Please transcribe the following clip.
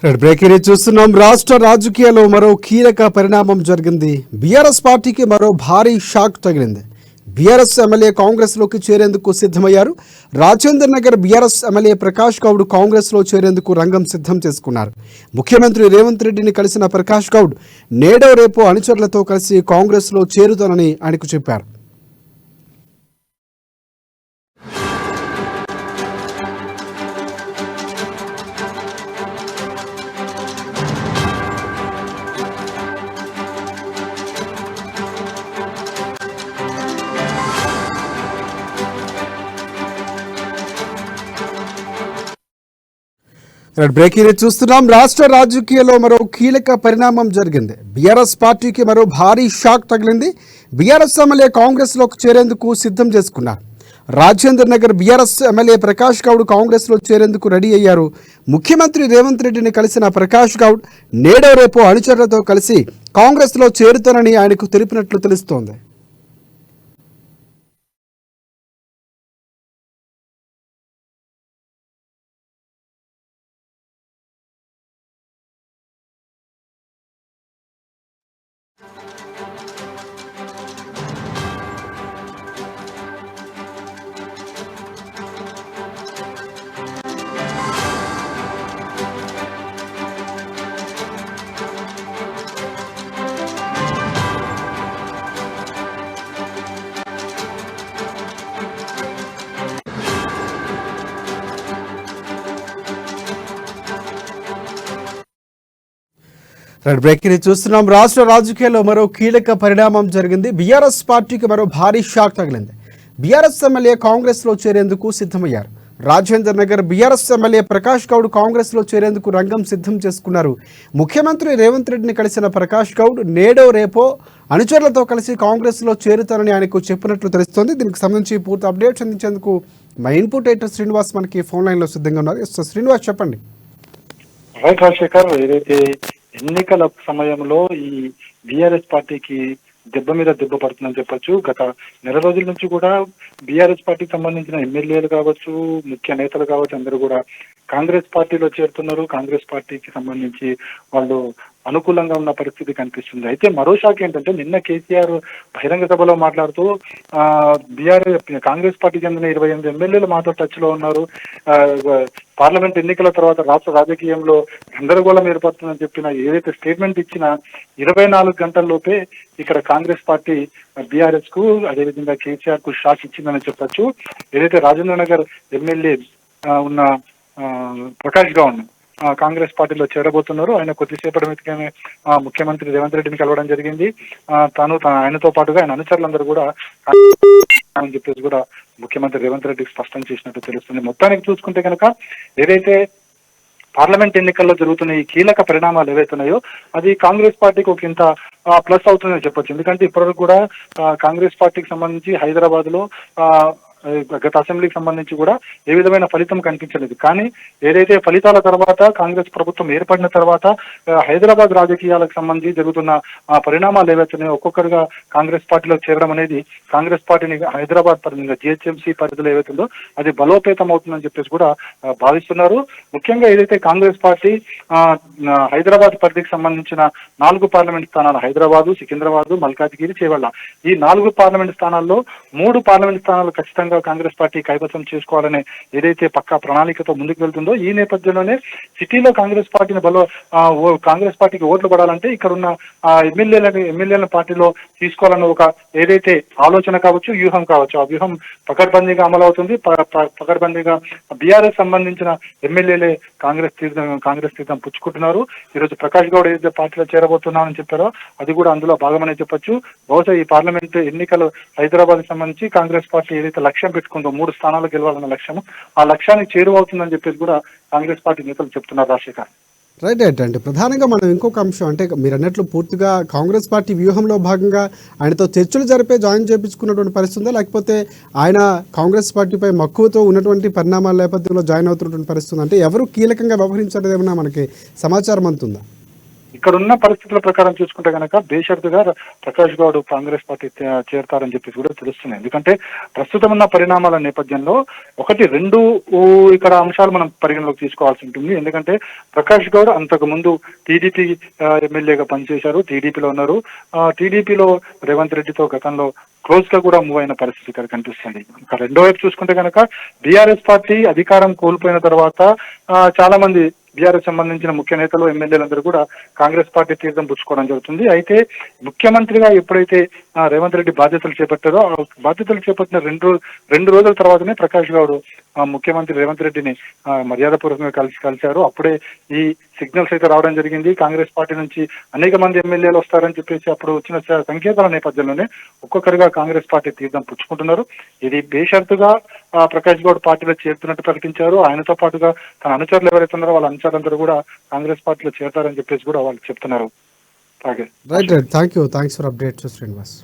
Breaking news చూస్తున్నాం. రాష్ట్ర రాజకీయాల్లో మరో కీలక పరిణామం జరిగింది. బీఆర్ఎస్ పార్టీకి మరో భారీ షాక్ తగిలింది. బీఆర్ఎస్ ఎమ్మెల్యే కాంగ్రెస్ లోకి చేరేందుకు సిద్ధమయ్యారు. రాజేంద్ర నగర్ బీఆర్ఎస్ ఎమ్మెల్యే ప్రకాష్ గౌడ్ కాంగ్రెస్ లో చేరేందుకు రంగం సిద్ధం చేసుకున్నారు. ముఖ్యమంత్రి రేవంత్ రెడ్డిని కలిసిన ప్రకాష్ గౌడ్ నేడో రేపు అనుచరులతో కలిసి కాంగ్రెస్ లో చేరుతానని ఆయనకు చెప్పారు. బ్రేకింగ్ న్యూస్ చూస్తున్నాం. రాష్ట్ర రాజకీయాల్లో మరో కీలక పరిణామం జరిగింది. బీఆర్ఎస్ పార్టీకి మరో భారీ షాక్ తగిలింది. బీఆర్ఎస్ ఎమ్మెల్యే కాంగ్రెస్ లోకి చేరేందుకు సిద్ధం చేసుకున్నారు. రాజేంద్ర నగర్ బీఆర్ఎస్ ఎమ్మెల్యే ప్రకాష్ గౌడ్ కాంగ్రెస్ లో చేరేందుకు రెడీ అయ్యారు. ముఖ్యమంత్రి రేవంత్ రెడ్డిని కలిసిన ప్రకాష్ గౌడ్ నేడో రేపు అనుచరులతో కలిసి కాంగ్రెస్ లో చేరుతానని ఆయనకు తెలిపినట్లు తెలుస్తోంది. బ్రేకింగ్ న్యూస్ చూస్తున్నాం. రాష్ట్ర రాజకీయాల్లో మరో కీలక పరిణామం జరిగింది. బీఆర్ఎస్ పార్టీకి మరో భారీ షాక్ తగిలింది. బీఆర్ఎస్ ఎమ్మెల్యే కాంగ్రెస్ లో చేరేందుకు సిద్ధమయ్యారు. రాజేంద్ర నగర్ బీఆర్ఎస్ ఎమ్మెల్యే ప్రకాష్ గౌడ్ కాంగ్రెస్ లో చేరేందుకు రంగం సిద్ధం చేసుకున్నారు. ముఖ్యమంత్రి రేవంత్ రెడ్డిని కలిసిన ప్రకాష్ గౌడ్ నేడో రేపో అనుచరులతో కలిసి కాంగ్రెస్ లో చేరుతారని ఆయనకు చెప్పినట్లు తెలుస్తోంది. దీనికి సంబంధించి పూర్తి అప్డేట్స్ అందించేందుకు మా ఇన్పుట్ ఎడిటర్ శ్రీనివాస్ మనకి ఫోన్ లైన్ లో సిద్ధంగా ఉన్నారు. శ్రీనివాస్, చెప్పండి. రాజశేఖర్, ఏదైతే ఎన్నికల సమయంలో ఈ బీఆర్ఎస్ పార్టీకి దెబ్బ మీద దెబ్బ పడుతుందని చెప్పొచ్చు. గత నెల రోజుల నుంచి కూడా బీఆర్ఎస్ పార్టీకి సంబంధించిన ఎమ్మెల్యేలు కావచ్చు, ముఖ్య నేతలు కావచ్చు, అందరూ కూడా కాంగ్రెస్ పార్టీలో చేరుతున్నారు. కాంగ్రెస్ పార్టీకి సంబంధించి వాళ్ళు అనుకూలంగా ఉన్న పరిస్థితి కనిపిస్తుంది. అయితే మరో షాక్ ఏంటంటే, నిన్న కేసీఆర్ బహిరంగ సభలో మాట్లాడుతూ కాంగ్రెస్ పార్టీకి చెందిన 28 ఎమ్మెల్యేలు మాతో టచ్ లో ఉన్నారు. పార్లమెంట్ ఎన్నికల తర్వాత రాష్ట్ర రాజకీయంలో గందరగోళం ఏర్పడుతుందని చెప్పిన ఏదైతే స్టేట్మెంట్ ఇచ్చినా 24 గంటల్లోపే ఇక్కడ కాంగ్రెస్ పార్టీ బీఆర్ఎస్ కు, అదేవిధంగా కేసీఆర్ కు షాక్ ఇచ్చిందని చెప్పొచ్చు. ఏదైతే రాజేంద్ర నగర్ ఎమ్మెల్యే ఉన్న ప్రకాష్ గౌడ్ కాంగ్రెస్ పార్టీలో చేరబోతున్నారు. ఆయన కొద్దిసేపటి మీదనే ముఖ్యమంత్రి రేవంత్ రెడ్డిని కలవడం జరిగింది. ఆయనతో పాటుగా ఆయన అనుచరులందరూ కూడా అని చెప్పేసి కూడా ముఖ్యమంత్రి రేవంత్ రెడ్డికి స్పష్టం చేసినట్టు తెలుస్తుంది. మొత్తానికి చూసుకుంటే కనుక ఏదైతే పార్లమెంట్ ఎన్నికల్లో జరుగుతున్న ఈ కీలక పరిణామాలు ఏవైతున్నాయో అది కాంగ్రెస్ పార్టీకి ఒక ఇంత ప్లస్ అవుతుందని చెప్పొచ్చు. ఎందుకంటే ఇప్పటివరకు కూడా కాంగ్రెస్ పార్టీకి సంబంధించి హైదరాబాద్ లో గత అసెంబ్లీకి సంబంధించి కూడా ఏ విధమైన ఫలితం కనిపించలేదు. కానీ ఏదైతే ఫలితాల తర్వాత కాంగ్రెస్ ప్రభుత్వం ఏర్పడిన తర్వాత హైదరాబాద్ రాజకీయాలకు సంబంధించి జరుగుతున్న పరిణామాలు ఏవైతున్నాయో ఒక్కొక్కరుగా కాంగ్రెస్ పార్టీలో చేరడం అనేది కాంగ్రెస్ పార్టీని హైదరాబాద్ పరిధిగా జిహెచ్ఎంసీ పరిధిలో ఏవైతుందో అది బలోపేతం అవుతుందని చెప్పేసి కూడా భావిస్తున్నారు. ముఖ్యంగా ఏదైతే కాంగ్రెస్ పార్టీ హైదరాబాద్ పరిధికి సంబంధించిన 4 పార్లమెంట్ స్థానాలు, హైదరాబాదు, సికింద్రాబాదు, మల్కాజ్గిరి, చేవెళ్ల, ఈ 4 పార్లమెంట్ స్థానాల్లో 3 పార్లమెంట్ స్థానాలు ఖచ్చితంగా కాంగ్రెస్ పార్టీ కైవసం చేసుకోవాలనే ఏదైతే పక్కా ప్రణాళికతో ముందుకు వెళ్తుందో ఈ నేపథ్యంలోనే సిటీలో కాంగ్రెస్ పార్టీని కాంగ్రెస్ పార్టీకి ఓట్లు పడాలంటే ఇక్కడ ఉన్న ఎమ్మెల్యేల పార్టీలో తీసుకోవాలన్న ఒక ఏదైతే ఆలోచన కావచ్చు, వ్యూహం కావచ్చు, ఆ వ్యూహం పకడ్బందీగా అమలు అవుతుంది. పకడ్బందీగా బీఆర్ఎస్ సంబంధించిన ఎమ్మెల్యేలే కాంగ్రెస్ తీర్థం పుచ్చుకుంటున్నారు. ఈరోజు ప్రకాష్ గౌడ్ ఏదైతే పార్టీలో చేరబోతున్నామని చెప్పారో అది కూడా అందులో భాగమనే చెప్పొచ్చు. బహుశా ఈ పార్లమెంట్ ఎన్నికలు హైదరాబాద్ సంబంధించి కాంగ్రెస్ పార్టీ ఏదైతే లక్ష్యం పెట్టుకుందో 3 స్థానాలు గెలవాలన్న లక్ష్యం, ఆ లక్ష్యానికి చేరువవుతుందని చెప్పేసి కూడా కాంగ్రెస్ పార్టీ నేతలు చెప్తున్నారు. రాజశేఖర్, రైట్ అంటే ప్రధానంగా మనం ఇంకొక అంశం అంటే మీరు అన్నట్లు పూర్తిగా కాంగ్రెస్ పార్టీ వ్యూహంలో భాగంగా ఆయనతో చర్చలు జరిపే జాయిన్ చేయించుకున్నటువంటి పరిస్థితి ఉందా, లేకపోతే ఆయన కాంగ్రెస్ పార్టీపై మక్కువతో ఉన్నటువంటి పరిణామాల నేపథ్యంలో జాయిన్ అవుతున్నటువంటి పరిస్థితి అంటే ఎవరు కీలకంగా వ్యవహరించడం ఏమన్నా మనకి సమాచారం అందుతుందా? ఇక్కడ ఉన్న పరిస్థితుల ప్రకారం చూసుకుంటే కనుక బేషరతుగా ప్రకాష్ గౌడ్ కాంగ్రెస్ పార్టీ చేరతారని చెప్పేసి కూడా తెలుస్తుంది. ఎందుకంటే ప్రస్తుతం ఉన్న పరిణామాల నేపథ్యంలో ఒకటి రెండు ఇక్కడ అంశాలు మనం పరిగణలోకి తీసుకోవాల్సి ఉంటుంది. ఎందుకంటే ప్రకాష్ గౌడ్ అంతకు ముందు టీడీపీ ఎమ్మెల్యేగా పనిచేశారు, టీడీపీలో ఉన్నారు. టీడీపీలో రేవంత్ రెడ్డితో గతంలో క్లోజ్ గా కూడా మూవ్ అయిన పరిస్థితి ఇక్కడ కనిపిస్తుంది. ఇంకా రెండో వైపు చూసుకుంటే కనుక బీఆర్ఎస్ పార్టీ అధికారం కోల్పోయిన తర్వాత చాలా మంది బీఆర్ఎస్ సంబంధించిన ముఖ్య నేతలు ఎమ్మెల్యేలందరూ కూడా కాంగ్రెస్ పార్టీ తీర్థం పుచ్చుకోవడం జరుగుతుంది. అయితే ముఖ్యమంత్రిగా ఎప్పుడైతే రేవంత్ రెడ్డి బాధ్యతలు చేపట్టారో ఆ బాధ్యతలు చేపట్టిన రెండు రోజుల తర్వాతనే ప్రకాష్ గౌడ్ ముఖ్యమంత్రి రేవంత్ రెడ్డిని మర్యాదపూర్వకంగా కలిశారు. అప్పుడే ఈ సిగ్నల్స్ అయితే రావడం జరిగింది. కాంగ్రెస్ పార్టీ నుంచి అనేక మంది ఎమ్మెల్యేలు వస్తారని చెప్పేసి అప్పుడు వచ్చిన సంకేతాల నేపథ్యంలోనే ఒక్కొక్కరిగా కాంగ్రెస్ పార్టీ తీర్థం పుచ్చుకుంటున్నారు. ఇది బేషరతుగా ప్రకాష్ గౌడ్ పార్టీలో చేరుతున్నట్టు ప్రకటించారు. ఆయనతో పాటుగా తన అనుచరులు ఎవరైతే ఉన్నారో వాళ్ళ అనుచరులందరూ కూడా కాంగ్రెస్ పార్టీలో చేరతారని చెప్పేసి కూడా వాళ్ళు చెప్తున్నారు. Right thank you, thanks for updates Srinivas.